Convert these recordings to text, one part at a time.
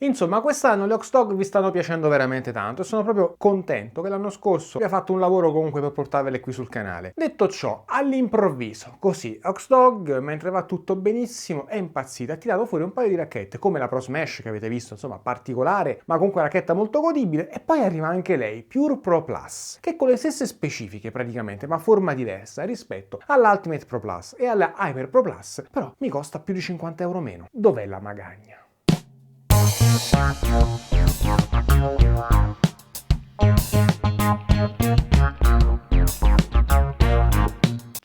Insomma, quest'anno le Oxdog vi stanno piacendo veramente tanto e sono proprio contento che l'anno scorso abbia fatto un lavoro comunque per portarvele qui sul canale. Detto ciò, all'improvviso, così, Oxdog, mentre va tutto benissimo, è impazzita, ha tirato fuori un paio di racchette, come la Pro Smash che avete visto, insomma, particolare, ma comunque una racchetta molto godibile, e poi arriva anche lei, Pure Pro Plus, che con le stesse specifiche praticamente, ma forma diversa rispetto all'Ultimate Pro Plus e alla Hyper Pro Plus, però mi costa più di 50 euro meno. Dov'è la magagna?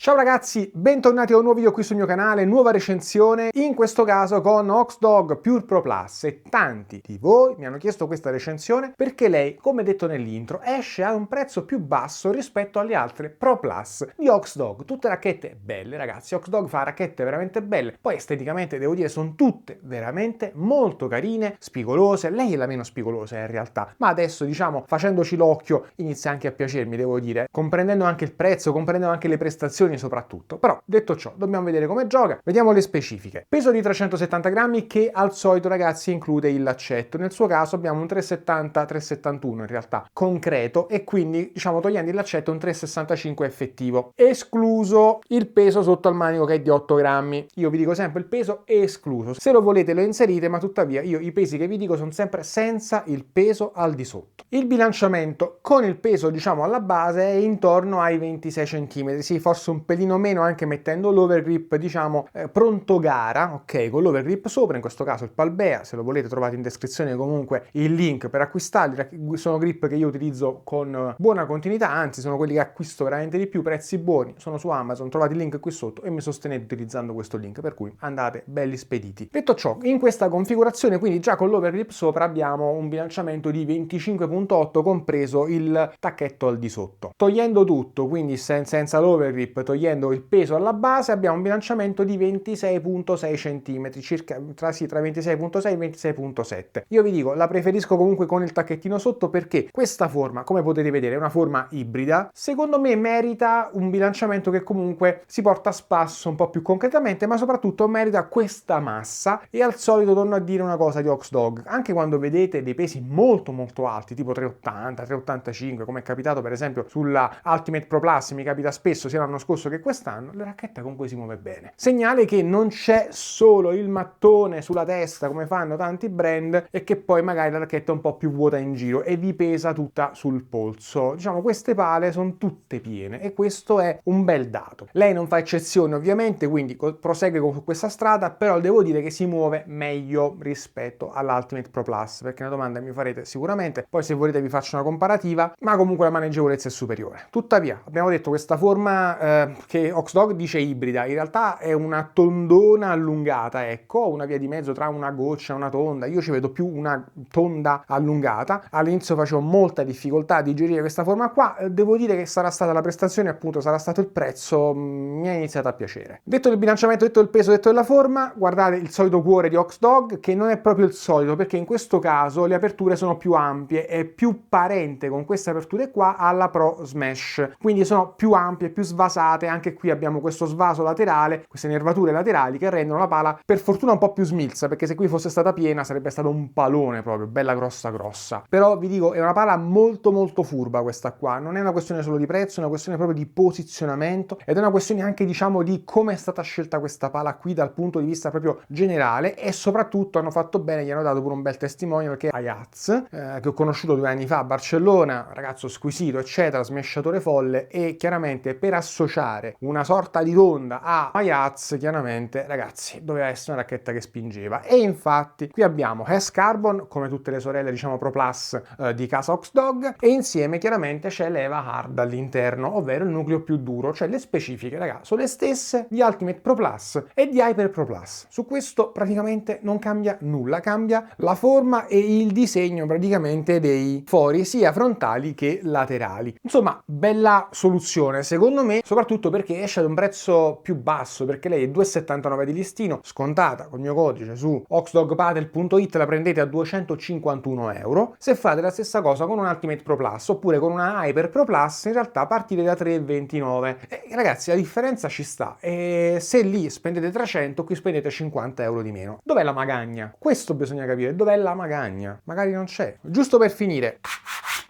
Ciao ragazzi, bentornati a un nuovo video qui sul mio canale, nuova recensione, in questo caso con Oxdog Pure Pro Plus, e tanti di voi mi hanno chiesto questa recensione perché lei, come detto nell'intro, esce a un prezzo più basso rispetto alle altre Pro Plus di Oxdog. Tutte racchette belle ragazzi, Oxdog fa racchette veramente belle, poi esteticamente devo dire sono tutte veramente molto carine, spigolose, lei è la meno spigolosa in realtà, ma adesso diciamo facendoci l'occhio inizia anche a piacermi, devo dire, comprendendo anche il prezzo, comprendendo anche le prestazioni soprattutto. Però detto ciò, dobbiamo vedere come gioca. Vediamo le specifiche. Peso di 370 grammi che al solito ragazzi include il laccetto. Nel suo caso abbiamo un 370-371 in realtà concreto, e quindi diciamo togliendo il laccetto un 365 effettivo, escluso il peso sotto al manico che è di 8 grammi. Io vi dico sempre il peso è escluso, se lo volete lo inserite, ma tuttavia io i pesi che vi dico sono sempre senza il peso al di sotto. Il bilanciamento con il peso diciamo alla base è intorno ai 26 cm, sì, forse un pelino meno anche mettendo l'overgrip diciamo pronto gara, ok, con l'overgrip sopra, in questo caso il Palbea, se lo volete trovate in descrizione comunque il link per acquistarli. Sono grip che io utilizzo con buona continuità, anzi sono quelli che acquisto veramente di più, prezzi buoni, sono su Amazon, trovate il link qui sotto e mi sostenete utilizzando questo link, per cui andate belli spediti. Detto ciò, in questa configurazione quindi già con l'overgrip sopra abbiamo un bilanciamento di 25.8 compreso il tacchetto al di sotto. Togliendo tutto, quindi senza l'overgrip, togliendo il peso alla base, abbiamo un bilanciamento di 26.6 cm, circa tra 26.6 e 26.7. Io vi dico, la preferisco comunque con il tacchettino sotto perché questa forma, come potete vedere, è una forma ibrida. Secondo me merita un bilanciamento che comunque si porta a spasso un po' più concretamente, ma soprattutto merita questa massa. E al solito torno a dire una cosa di Oxdog, anche quando vedete dei pesi molto alti, tipo 380, 385, come è capitato per esempio sulla Ultimate Pro Plus, mi capita spesso sia l'anno scorso che quest'anno, la racchetta comunque si muove bene. Segnale che non c'è solo il mattone sulla testa come fanno tanti brand e che poi magari la racchetta è un po' più vuota in giro e vi pesa tutta sul polso. Diciamo queste pale sono tutte piene e questo è un bel dato. Lei non fa eccezione ovviamente, quindi prosegue con questa strada, però devo dire che si muove meglio rispetto all'Ultimate Pro Plus, perché una domanda mi farete sicuramente, poi se volete vi faccio una comparativa, ma comunque la maneggevolezza è superiore. Tuttavia abbiamo detto questa forma che Oxdog dice ibrida, in realtà è una tondona allungata, ecco, una via di mezzo tra una goccia e una tonda. Io ci vedo più una tonda allungata. All'inizio facevo molta difficoltà a digerire questa forma qua, devo dire che sarà stata la prestazione, appunto sarà stato il prezzo, mi è iniziato a piacere. Detto il bilanciamento, detto il peso, detto della forma, guardate il solito cuore di Oxdog, che non è proprio il solito, perché in questo caso le aperture sono più ampie, è più parente con queste aperture qua alla Pro Smash, quindi sono più ampie, più svasate. Anche qui abbiamo questo svaso laterale, queste nervature laterali che rendono la pala per fortuna un po' più smilza, perché se qui fosse stata piena sarebbe stato un palone proprio, bella grossa. Però vi dico, è una pala molto furba questa qua, non è una questione solo di prezzo, è una questione proprio di posizionamento ed è una questione anche diciamo di come è stata scelta questa pala qui dal punto di vista proprio generale, e soprattutto hanno fatto bene, gli hanno dato pure un bel testimonial che è Ayaz, che ho conosciuto 2 anni fa a Barcellona, ragazzo squisito eccetera, smesciatore folle, e chiaramente per associare una sorta di tonda a Ayaz, chiaramente ragazzi doveva essere una racchetta che spingeva, e infatti qui abbiamo Has Carbon come tutte le sorelle diciamo Pro Plus di casa Oxdog, e insieme chiaramente c'è l'Eva Hard all'interno, ovvero il nucleo più duro, cioè le specifiche ragazzi sono le stesse di Ultimate Pro Plus e di Hyper Pro Plus. Su questo praticamente non cambia nulla, cambia la forma e il disegno praticamente dei fori sia frontali che laterali. Insomma, bella soluzione secondo me, soprattutto soprattutto perché esce ad un prezzo più basso, perché lei è 2,79 di listino, scontata col mio codice su oxdogpaddle.it la prendete a 251 euro. Se fate la stessa cosa con un Ultimate Pro Plus oppure con una Hyper Pro Plus, in realtà partite da 3,29. Ragazzi, la differenza ci sta, e se lì spendete 300, qui spendete 50 euro di meno. Dov'è la magagna? Questo bisogna capire, dov'è la magagna? Magari non c'è. Giusto per finire,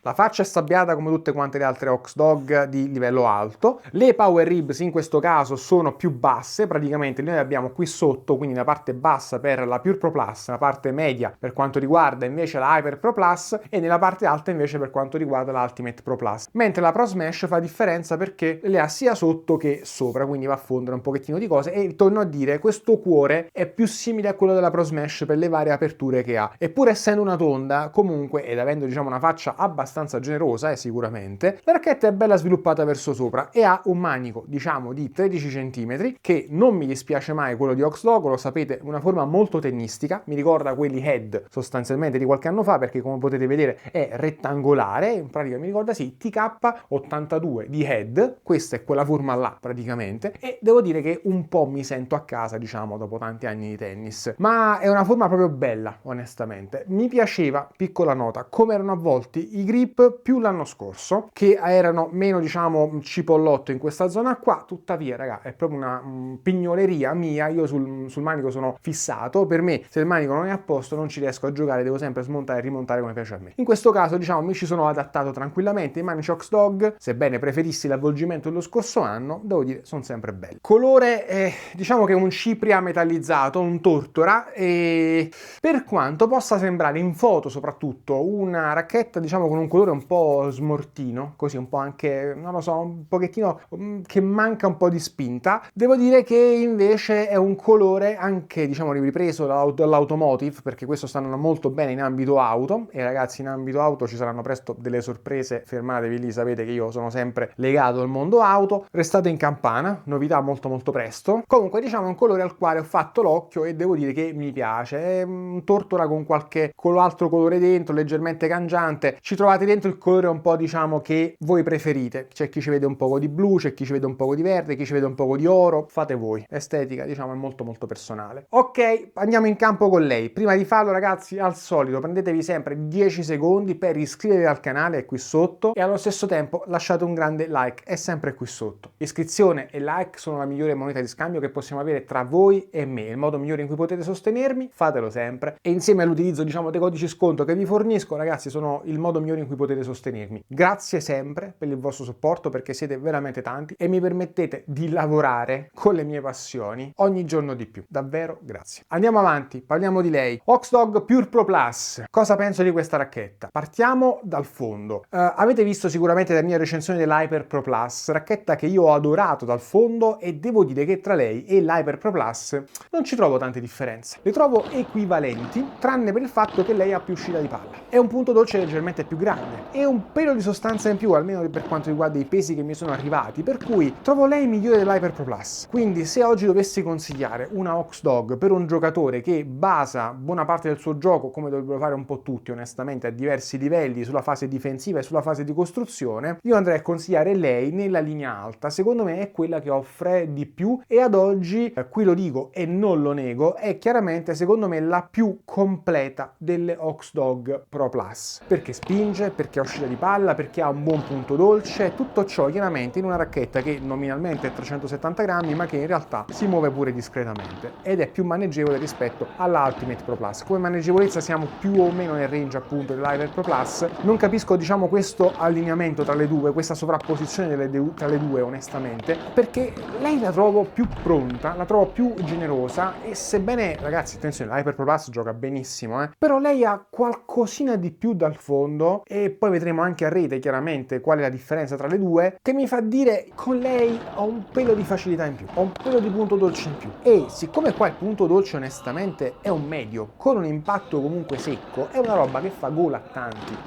la faccia è sabbiata come tutte quante le altre Oxdog di livello alto. Le power ribs in questo caso sono più basse, praticamente noi abbiamo qui sotto, quindi la parte bassa per la Pure Pro Plus, la parte media per quanto riguarda invece la Hyper Pro Plus e nella parte alta invece per quanto riguarda la Ultimate Pro Plus. Mentre la Pro Smash fa differenza perché le ha sia sotto che sopra, quindi va a fondere un pochettino di cose, e torno a dire, questo cuore è più simile a quello della Pro Smash per le varie aperture che ha. Eppure essendo una tonda, comunque, ed avendo diciamo una faccia abbastanza generosa, sicuramente, la racchetta è bella sviluppata verso sopra e ha un manico, diciamo, di 13 cm, che non mi dispiace mai quello di Oxdog, lo sapete, una forma molto tennistica, mi ricorda quelli Head sostanzialmente di qualche anno fa, perché come potete vedere è rettangolare, in pratica mi ricorda sì, TK82 di Head, questa è quella forma là praticamente, e devo dire che un po' mi sento a casa, diciamo, dopo tanti anni di tennis, ma è una forma proprio bella, onestamente. Mi piaceva, piccola nota, come erano avvolti i grip più l'anno scorso, che erano meno, diciamo, cipollotto in questa zona qua. Tuttavia, raga, è proprio una pignoleria mia. Io sul manico sono fissato. Per me, se il manico non è a posto, non ci riesco a giocare, devo sempre smontare e rimontare come piace a me. In questo caso, diciamo, mi ci sono adattato tranquillamente. I manici Oxdog, sebbene preferissi l'avvolgimento dello scorso anno, devo dire, sono sempre belli. Colore, diciamo che è un cipria metallizzato, un tortora, e per quanto possa sembrare in foto soprattutto una racchetta, diciamo, con un colore un po' smortino, così un po' anche, non lo so, un pochettino che manca un po' di spinta, devo dire che invece è un colore anche, diciamo, ripreso dall'automotive, perché questo sta andando molto bene in ambito auto, e ragazzi, in ambito auto ci saranno presto delle sorprese, fermatevi lì, sapete che io sono sempre legato al mondo auto. Restate in campana, novità molto molto presto. Comunque, diciamo, è un colore al quale ho fatto l'occhio e devo dire che mi piace, è un tortora con qualche altro colore dentro, leggermente cangiante. Ci trovate dentro il colore un po', diciamo, che voi preferite. C'è chi ci vede un po' di blu, c'è chi ci vede un po' di verde, chi ci vede un po' di oro, fate voi. L'estetica, diciamo, è molto molto personale. Ok, andiamo in campo con lei. Prima di farlo, ragazzi, al solito prendetevi sempre 10 secondi per iscrivervi al canale, è qui sotto, e allo stesso tempo lasciate un grande like, è sempre qui sotto. Iscrizione e like sono la migliore moneta di scambio che possiamo avere tra voi e me. Il modo migliore in cui potete sostenermi, fatelo sempre, e insieme all'utilizzo, diciamo, dei codici sconto che vi fornisco, ragazzi, sono il modo migliore in cui potete sostenermi. Grazie sempre per il vostro supporto, perché siete veramente tanti e mi permettete di lavorare con le mie passioni ogni giorno di più. Davvero grazie. Andiamo avanti, parliamo di lei. Oxdog Pure Pro Plus. Cosa penso di questa racchetta? Partiamo dal fondo. Avete visto sicuramente la mia recensione dell'Hyper Pro Plus, racchetta che io ho adorato dal fondo, e devo dire che tra lei e l'Hyper Pro Plus non ci trovo tante differenze. Le trovo equivalenti, tranne per il fatto che lei ha più uscita di palla. È un punto dolce leggermente più grande e un pelo di sostanza in più, almeno per quanto riguarda i pesi che mi sono arrivati, per cui trovo lei migliore dell'Hyper Pro Plus. Quindi se oggi dovessi consigliare una Oxdog per un giocatore che basa buona parte del suo gioco, come dovrebbero fare un po' tutti onestamente, a diversi livelli, sulla fase difensiva e sulla fase di costruzione, io andrei a consigliare lei nella linea alta. Secondo me è quella che offre di più, e ad oggi, qui lo dico e non lo nego, è chiaramente secondo me la più completa delle Oxdog Pro Plus, perché spinge, perché ha uscita di palla, perché ha un buon punto dolce, tutto ciò chiaramente in una racchetta che nominalmente è 370 grammi, ma che in realtà si muove pure discretamente ed è più maneggevole rispetto alla Ultimate Pro Plus. Come maneggevolezza siamo più o meno nel range appunto dell'Hyper Pro Plus. Non capisco, diciamo, questo allineamento tra le due, questa sovrapposizione tra le due onestamente, perché lei la trovo più pronta, la trovo più generosa, e sebbene, ragazzi, attenzione, l'Hyper Pro Plus gioca benissimo, però lei ha qualcosina di più dal fondo, e poi vedremo anche a rete chiaramente qual è la differenza tra le due, che mi fa dire con lei ho un pelo di facilità in più, ho un pelo di punto dolce in più, e siccome qua il punto dolce onestamente è un medio con un impatto comunque secco, è una roba che fa gola a tanti.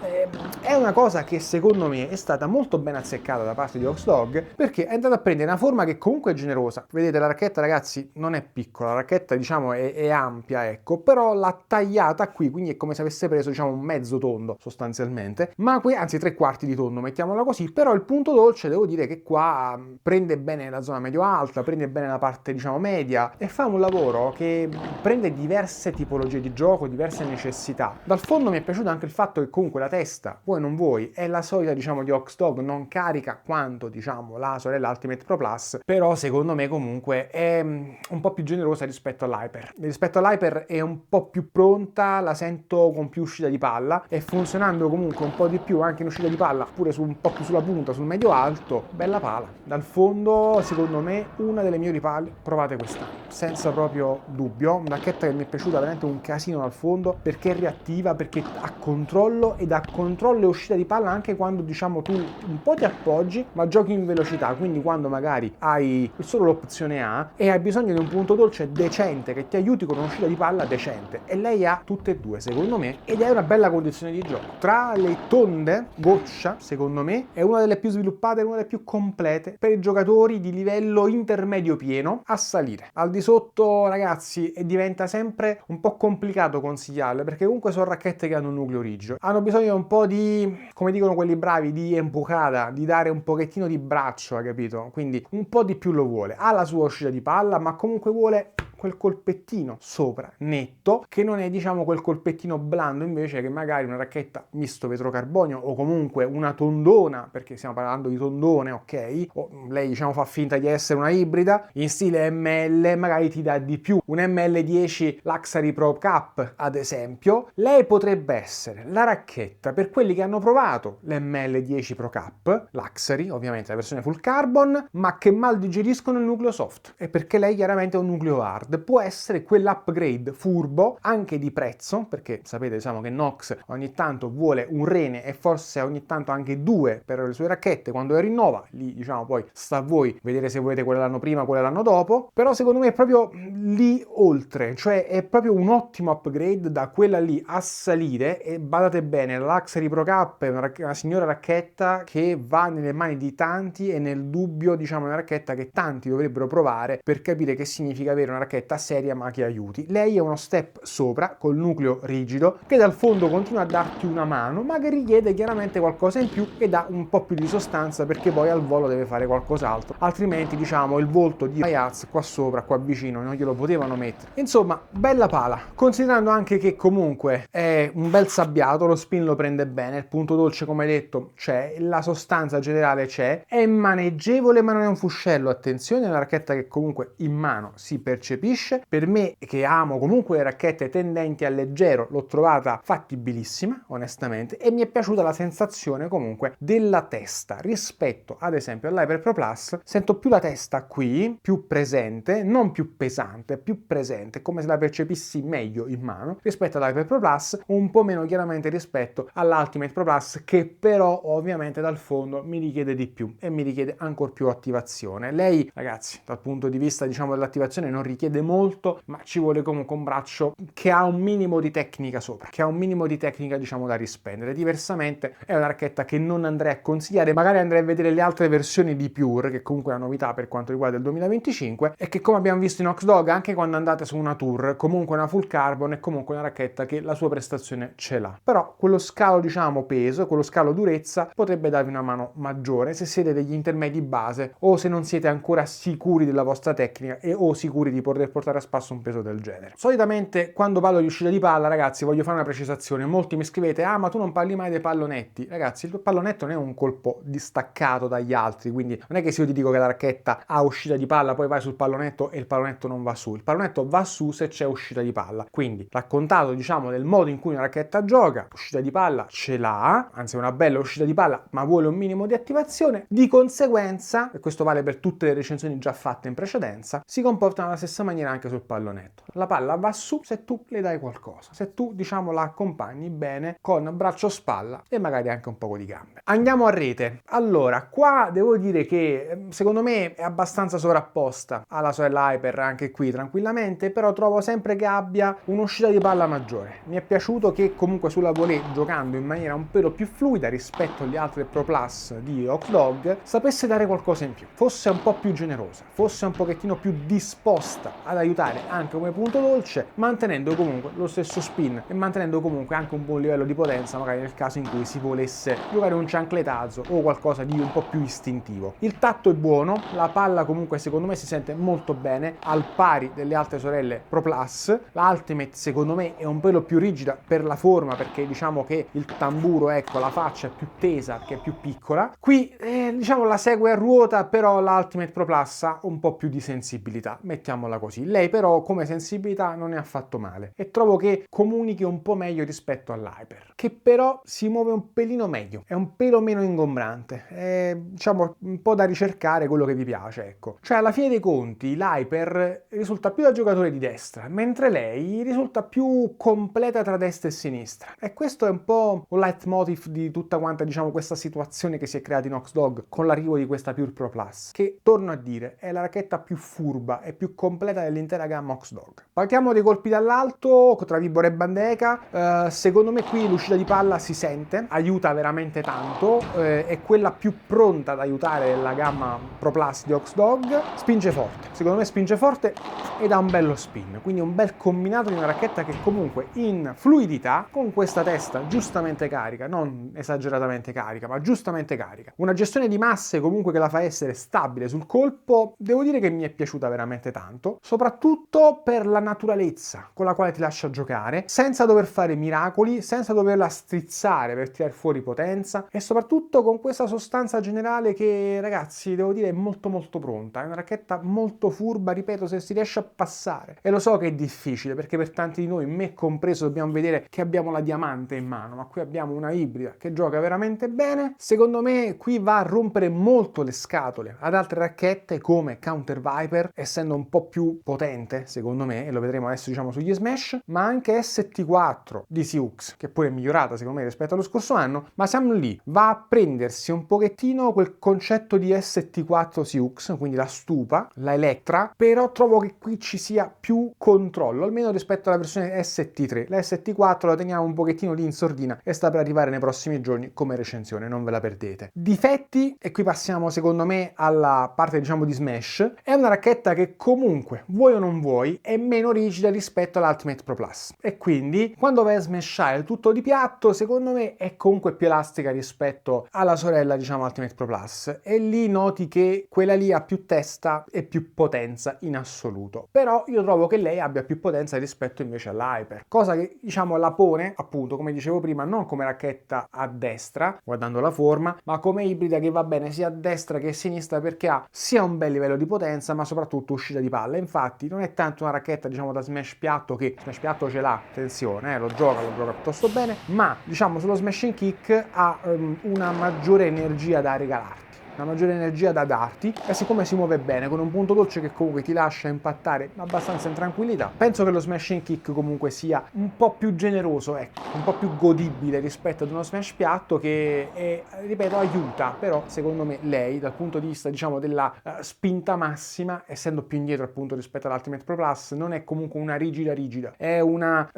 È una cosa che secondo me è stata molto ben azzeccata da parte di Oxdog, perché è andata a prendere una forma che comunque è generosa. Vedete, la racchetta, ragazzi, non è piccola, la racchetta, diciamo, è ampia, ecco, però l'ha tagliata qui, quindi è come se avesse preso, diciamo, un mezzo tondo sostanzialmente, niente, ma qui anzi 3/4 di tonno, mettiamola così. Però il punto dolce devo dire che qua prende bene la zona medio-alta, prende bene la parte diciamo media e fa un lavoro che prende diverse tipologie di gioco, diverse necessità. Dal fondo mi è piaciuto anche il fatto che comunque la testa, vuoi non vuoi, è la solita diciamo di Oxdog, non carica quanto diciamo la sorella Ultimate Pro Plus, però secondo me comunque è un po' più generosa rispetto all'Hyper. Rispetto all'Hyper è un po' più pronta, la sento con più uscita di palla e funzionando comunque un po' di più anche in uscita di palla, pure un po' più sulla punta, sul medio alto, bella pala. Dal fondo secondo me una delle migliori palle provate quest'anno, senza proprio dubbio. Una racchetta che mi è piaciuta veramente un casino dal fondo perché è reattiva, perché ha controllo ed ha controllo e uscita di palla anche quando diciamo tu un po' ti appoggi ma giochi in velocità, quindi quando magari hai solo l'opzione A e hai bisogno di un punto dolce decente che ti aiuti con un'uscita di palla decente, e lei ha tutte e due secondo me ed è una bella condizione di gioco. Tra le tonde goccia secondo me è una delle più sviluppate, una delle più complete per i giocatori di livello intermedio pieno a salire. Al di sotto ragazzi diventa sempre un po' complicato consigliarle perché comunque sono racchette che hanno un nucleo rigido, hanno bisogno un po' di, come dicono quelli bravi, di empucata, di dare un pochettino di braccio, hai capito? Quindi un po' di più lo vuole, ha la sua uscita di palla ma comunque vuole quel colpettino sopra netto che non è diciamo quel colpettino blando invece che magari una racchetta misto vetrocarbonio o comunque una tondona, perché stiamo parlando di tondone, ok, o lei diciamo fa finta di essere una ibrida in stile ML, magari ti dà di più un ML10 Luxury Pro Cup ad esempio. Lei potrebbe essere la racchetta per quelli che hanno provato l'ML10 Pro Cup Luxury, ovviamente la versione full carbon, ma che mal digeriscono il nucleo soft, e perché lei chiaramente è un nucleo hard. Può essere quell'upgrade furbo anche di prezzo, perché sapete diciamo che Nox ogni tanto vuole un rene e forse ogni tanto anche due per le sue racchette quando le rinnova, lì diciamo poi sta a voi vedere se volete quella l'anno prima o quella l'anno dopo, però secondo me è proprio lì oltre, cioè è proprio un ottimo upgrade da quella lì a salire. E badate bene, la Luxury Pro Cup è una signora racchetta che va nelle mani di tanti e nel dubbio diciamo una racchetta che tanti dovrebbero provare per capire che significa avere una racchetta seria ma che aiuti. Lei è uno step sopra col nucleo rigido che dal fondo continua a darti una mano ma che richiede chiaramente qualcosa in più e dà un po' più di sostanza perché poi al volo deve fare qualcos'altro, altrimenti diciamo il volto di Ayaz qua sopra, qua vicino non glielo potevano mettere. Insomma bella pala, considerando anche che comunque è un bel sabbiato, lo spin lo prende bene, il punto dolce come detto c'è, la sostanza generale c'è, è maneggevole ma non è un fuscello, attenzione, è una racchetta che comunque in mano si percepisce. Per me che amo comunque le racchette tendenti al leggero l'ho trovata fattibilissima onestamente e mi è piaciuta la sensazione comunque della testa rispetto ad esempio all'Hyper Pro Plus. Sento più la testa qui, più presente, non più pesante, più presente, come se la percepissi meglio in mano rispetto all'Hyper Pro Plus, un po' meno chiaramente rispetto all'Ultimate Pro Plus che però ovviamente dal fondo mi richiede di più e mi richiede ancora più attivazione. Lei ragazzi dal punto di vista diciamo dell'attivazione non richiede molto, ma ci vuole comunque un braccio che ha un minimo di tecnica sopra, che ha un minimo di tecnica diciamo da rispendere. Diversamente è una racchetta che non andrei a consigliare, magari andrei a vedere le altre versioni di Pure, che comunque è una novità per quanto riguarda il 2025 e che come abbiamo visto in Oxdog anche quando andate su una tour comunque una full carbon è comunque una racchetta che la sua prestazione ce l'ha, però quello scalo diciamo peso, quello scalo durezza potrebbe darvi una mano maggiore se siete degli intermedi base o se non siete ancora sicuri della vostra tecnica e o sicuri di poter portare a spasso un peso del genere. Solitamente quando parlo di uscita di palla ragazzi voglio fare una precisazione, molti mi scrivete ma tu non parli mai dei pallonetti. Ragazzi il pallonetto non è un colpo distaccato dagli altri, quindi non è che se io ti dico che la racchetta ha uscita di palla poi vai sul pallonetto e il pallonetto non va su, il pallonetto va su se c'è uscita di palla. Quindi raccontato diciamo del modo in cui una racchetta gioca, uscita di palla ce l'ha, anzi è una bella uscita di palla ma vuole un minimo di attivazione, di conseguenza, e questo vale per tutte le recensioni già fatte in precedenza, si comporta nella stessa maniera anche sul pallonetto. La palla va su se tu le dai qualcosa, se tu diciamo la accompagni bene con braccio spalla e magari anche un poco di gambe. Andiamo a rete. Allora qua devo dire che secondo me è abbastanza sovrapposta alla sorella Hyper anche qui tranquillamente, però trovo sempre che abbia un'uscita di palla maggiore. Mi è piaciuto che comunque sulla volée giocando in maniera un pelo più fluida rispetto agli altri Pro Plus di Oxdog sapesse dare qualcosa in più, fosse un po' più generosa, fosse un pochettino più disposta ad aiutare anche come punto dolce, mantenendo comunque lo stesso spin e mantenendo comunque anche un buon livello di potenza, magari nel caso in cui si volesse giocare un ciancletazo o qualcosa di un po' più istintivo. Il tatto è buono, la palla comunque secondo me si sente molto bene, al pari delle altre sorelle Pro Plus. La Ultimate secondo me è un pelo più rigida per la forma, perché diciamo che il tamburo, ecco, la faccia è più tesa, che è più piccola. Qui diciamo la segue a ruota, però la Ultimate Pro Plus ha un po' più di sensibilità, mettiamola così. Lei però come sensibilità non è affatto male e trovo che comunichi un po' meglio rispetto all'Hyper, che però si muove un pelino meglio, è un pelo meno ingombrante, è diciamo un po' da ricercare quello che vi piace, ecco. Cioè alla fine dei conti l'Hyper risulta più da giocatore di destra, mentre lei risulta più completa tra destra e sinistra, e questo è un po' un leitmotiv di tutta quanta diciamo questa situazione che si è creata in Oxdog con l'arrivo di questa Pure Pro Plus, che torno a dire è la racchetta più furba e più completa dell'intera gamma Oxdog. Partiamo dei colpi dall'alto tra Vibora e Bandeca. Secondo me qui l'uscita di palla si sente, aiuta veramente tanto, è quella più pronta ad aiutare la gamma Pro Plus di Oxdog. Spinge forte, secondo me spinge forte ed ha un bello spin, quindi un bel combinato di una racchetta che comunque in fluidità, con questa testa giustamente carica, non esageratamente carica ma giustamente carica, una gestione di masse comunque che la fa essere stabile sul colpo, devo dire che mi è piaciuta veramente tanto, soprattutto per la naturalezza con la quale ti lascia giocare, senza dover fare miracoli, senza doverla strizzare per tirare fuori potenza, e soprattutto con questa sostanza generale che, ragazzi, devo dire è molto molto pronta, è una racchetta molto furba, ripeto, se si riesce a passare, e lo so che è difficile perché per tanti di noi, me compreso, dobbiamo vedere che abbiamo la diamante in mano, ma qui abbiamo una ibrida che gioca veramente bene. Secondo me qui va a rompere molto le scatole ad altre racchette come Counter Viper, essendo un po' più potente secondo me, e lo vedremo adesso diciamo sugli Smash, ma anche ST4 di Siux, che pure è migliorata secondo me rispetto allo scorso anno, ma siamo lì, va a prendersi un pochettino quel concetto di ST4 Siux, quindi la stupa, la Electra, però trovo che qui ci sia più controllo, almeno rispetto alla versione ST3. La ST4 la teniamo un pochettino lì in sordina e sta per arrivare nei prossimi giorni come recensione, non ve la perdete. Difetti, e qui passiamo secondo me alla parte diciamo di Smash, è una racchetta che comunque, vuoi o non vuoi, è meno rigida rispetto all'Ultimate Pro Plus, e quindi quando vai a smashare tutto di piatto, secondo me è comunque più elastica rispetto alla sorella diciamo Ultimate Pro Plus, e lì noti che quella lì ha più testa e più potenza in assoluto, però io trovo che lei abbia più potenza rispetto invece all'Hyper, cosa che diciamo la pone appunto, come dicevo prima, non come racchetta a destra guardando la forma, ma come ibrida che va bene sia a destra che a sinistra, perché ha sia un bel livello di potenza ma soprattutto uscita di palla. Infatti non è tanto una racchetta diciamo da smash piatto, che smash piatto ce l'ha, attenzione, lo gioca piuttosto bene, ma diciamo sullo smashing kick ha una maggiore energia da regalarti, una maggiore energia da darti, e siccome si muove bene con un punto dolce che comunque ti lascia impattare abbastanza in tranquillità, penso che lo smashing kick comunque sia un po' più generoso, ecco, un po' più godibile rispetto ad uno smash piatto che ripeto, aiuta, però secondo me lei dal punto di vista diciamo della spinta massima, essendo più indietro appunto rispetto all'Ultimate Pro Plus, non è comunque una rigida, è una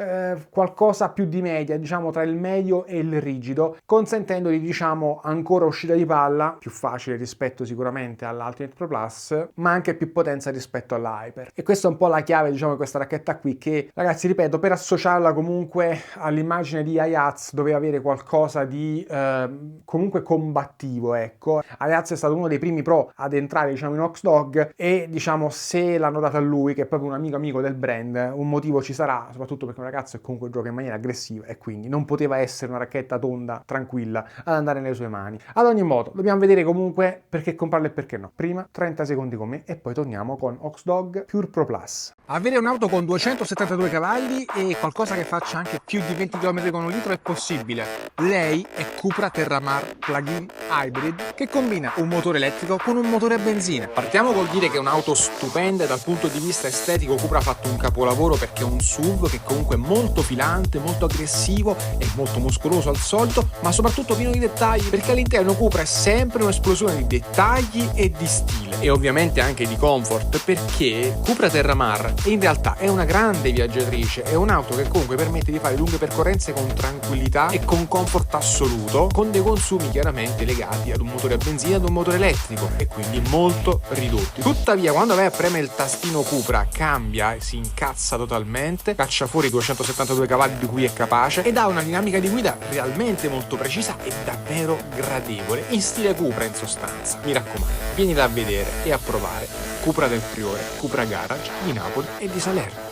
qualcosa più di media, diciamo tra il medio e il rigido, consentendogli diciamo ancora uscita di palla più facile rispetto sicuramente all'Ultimate Pro Plus, ma anche più potenza rispetto all'Hyper. E questa è un po' la chiave diciamo di questa racchetta qui, che ragazzi ripeto, per associarla comunque all'immagine di Ayaz doveva avere qualcosa di comunque combattivo, ecco. Ayaz è stato uno dei primi pro ad entrare diciamo in Oxdog, e diciamo se l'hanno data a lui, che è proprio un amico del brand, un motivo ci sarà, soprattutto perché un ragazzo che comunque gioca in maniera aggressiva e quindi non poteva essere una racchetta tonda tranquilla ad andare nelle sue mani. Ad ogni modo dobbiamo vedere comunque perché comprarlo e perché no. Prima 30 secondi con me e poi torniamo con Oxdog Pure Pro Plus. Avere un'auto con 272 cavalli e qualcosa che faccia anche più di 20 km con un litro è possibile. Lei è Cupra Terramar Plug-in Hybrid, che combina un motore elettrico con un motore a benzina. Partiamo col dire che è un'auto stupenda e dal punto di vista estetico Cupra ha fatto un capolavoro, perché è un SUV che comunque è molto filante, molto aggressivo e molto muscoloso al solito, ma soprattutto pieno di dettagli, perché all'interno Cupra è sempre un'esplosione questione di dettagli e di stile e ovviamente anche di comfort, perché Cupra Terramar in realtà è una grande viaggiatrice, è un'auto che comunque permette di fare lunghe percorrenze con tranquillità e con comfort assoluto, con dei consumi chiaramente legati ad un motore a benzina e ad un motore elettrico e quindi molto ridotti. Tuttavia quando vai a premere il tastino Cupra cambia e si incazza totalmente, caccia fuori 272 cavalli di cui è capace ed ha una dinamica di guida realmente molto precisa e davvero gradevole, in stile Cupra in sostanza. Mi raccomando, vienila a vedere e a provare Cupra del Priore, Cupra Garage di Napoli e di Salerno.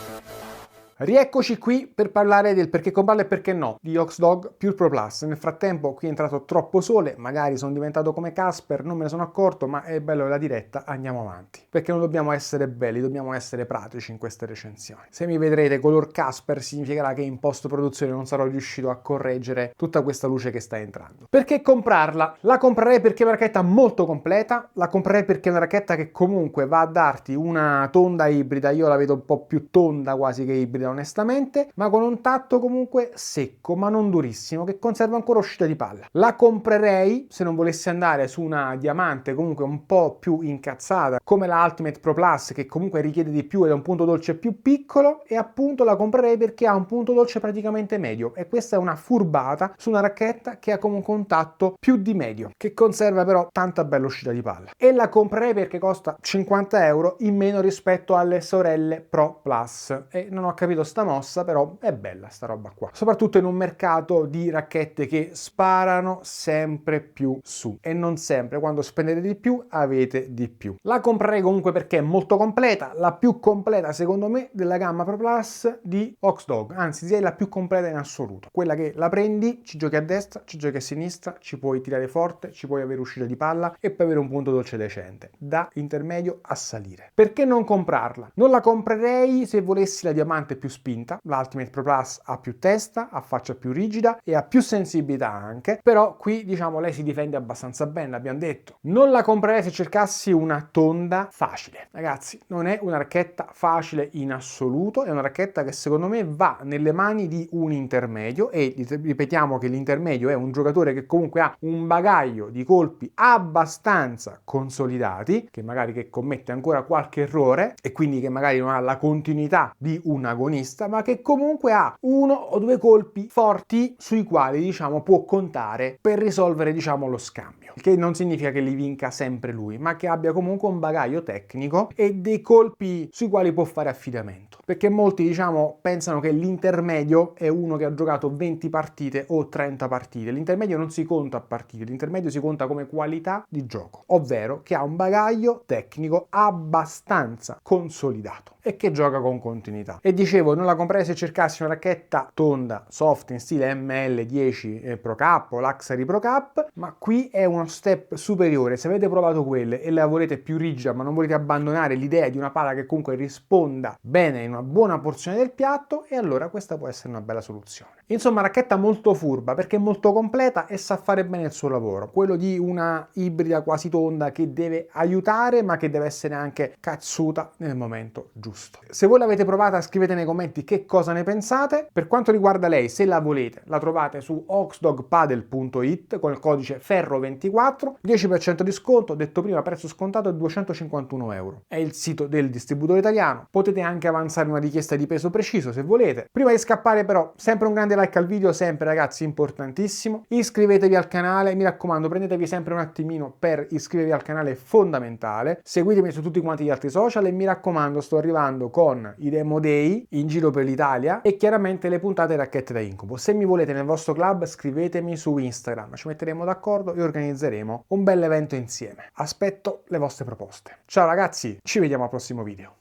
Rieccoci qui per parlare del perché comprarlo e perché no di Oxdog Pure Pro Plus. Nel frattempo qui è entrato troppo sole, magari sono diventato come Casper, non me ne sono accorto, ma è bello la diretta, andiamo avanti. Perché non dobbiamo essere belli, dobbiamo essere pratici in queste recensioni. Se mi vedrete color Casper significherà che in post-produzione non sarò riuscito a correggere tutta questa luce che sta entrando. Perché comprarla? La comprerei perché è una racchetta molto completa, la comprerei perché è una racchetta che comunque va a darti una tonda ibrida, io la vedo un po' più tonda quasi che ibrida onestamente, ma con un tatto comunque secco ma non durissimo, che conserva ancora uscita di palla. La comprerei se non volessi andare su una diamante comunque un po' più incazzata come la Ultimate Pro Plus, che comunque richiede di più ed è un punto dolce più piccolo, e appunto la comprerei perché ha un punto dolce praticamente medio, e questa è una furbata su una racchetta che ha comunque un tatto più di medio, che conserva però tanta bella uscita di palla. E la comprerei perché costa 50 euro in meno rispetto alle sorelle Pro Plus, e non ho capito sta mossa, però è bella sta roba qua, soprattutto in un mercato di racchette che sparano sempre più su, e non sempre quando spendete di più avete di più. La comprerei comunque perché è molto completa, la più completa secondo me della gamma Pro Plus di Oxdog, anzi direi la più completa in assoluto, quella che la prendi, ci giochi a destra, ci giochi a sinistra, ci puoi tirare forte, ci puoi avere uscita di palla e puoi avere un punto dolce decente, da intermedio a salire. Perché non comprarla? Non la comprerei se volessi la diamante più spinta, l'Ultimate Pro Plus ha più testa, ha faccia più rigida e ha più sensibilità anche, però qui diciamo lei si difende abbastanza bene, l'abbiamo detto. Non la comprerei se cercassi una tonda facile. Ragazzi, non è una racchetta facile in assoluto, è una racchetta che secondo me va nelle mani di un intermedio, e ripetiamo che l'intermedio è un giocatore che comunque ha un bagaglio di colpi abbastanza consolidati, che magari che commette ancora qualche errore e quindi che magari non ha la continuità di un agonista, ma che comunque ha uno o due colpi forti sui quali diciamo può contare per risolvere diciamo lo scambio, il che non significa che li vinca sempre lui, ma che abbia comunque un bagaglio tecnico e dei colpi sui quali può fare affidamento, perché molti diciamo pensano che l'intermedio è uno che ha giocato 20 partite o 30 partite. L'intermedio non si conta a partite, l'intermedio si conta come qualità di gioco, ovvero che ha un bagaglio tecnico abbastanza consolidato e che gioca con continuità. E dicevo, non la comprerei se cercassi una racchetta tonda, soft, in stile ML10 Pro Cup o Luxury Pro Cup, ma qui è uno step superiore. Se avete provato quelle e la volete più rigida, ma non volete abbandonare l'idea di una pala che comunque risponda bene in una buona porzione del piatto, e allora questa può essere una bella soluzione. Insomma, racchetta molto furba perché è molto completa e sa fare bene il suo lavoro, quello di una ibrida quasi tonda che deve aiutare ma che deve essere anche cazzuta nel momento giusto. Se voi l'avete provata, scrivete nei commenti che cosa ne pensate. Per quanto riguarda lei, se la volete, la trovate su oxdogpadel.it con il codice ferro24, 10% di sconto, detto prima prezzo scontato è 251 euro. È il sito del distributore italiano, potete anche avanzare una richiesta di peso preciso se volete. Prima di scappare però, sempre un grande like al video, sempre ragazzi importantissimo, iscrivetevi al canale, mi raccomando prendetevi sempre un attimino per iscrivervi al canale, è fondamentale, seguitemi su tutti quanti gli altri social e mi raccomando sto arrivando con i demo day in giro per l'Italia e chiaramente le puntate racchette da incubo. Se mi volete nel vostro club scrivetemi su Instagram, ci metteremo d'accordo e organizzeremo un bel evento insieme. Aspetto le vostre proposte. Ciao ragazzi, ci vediamo al prossimo video.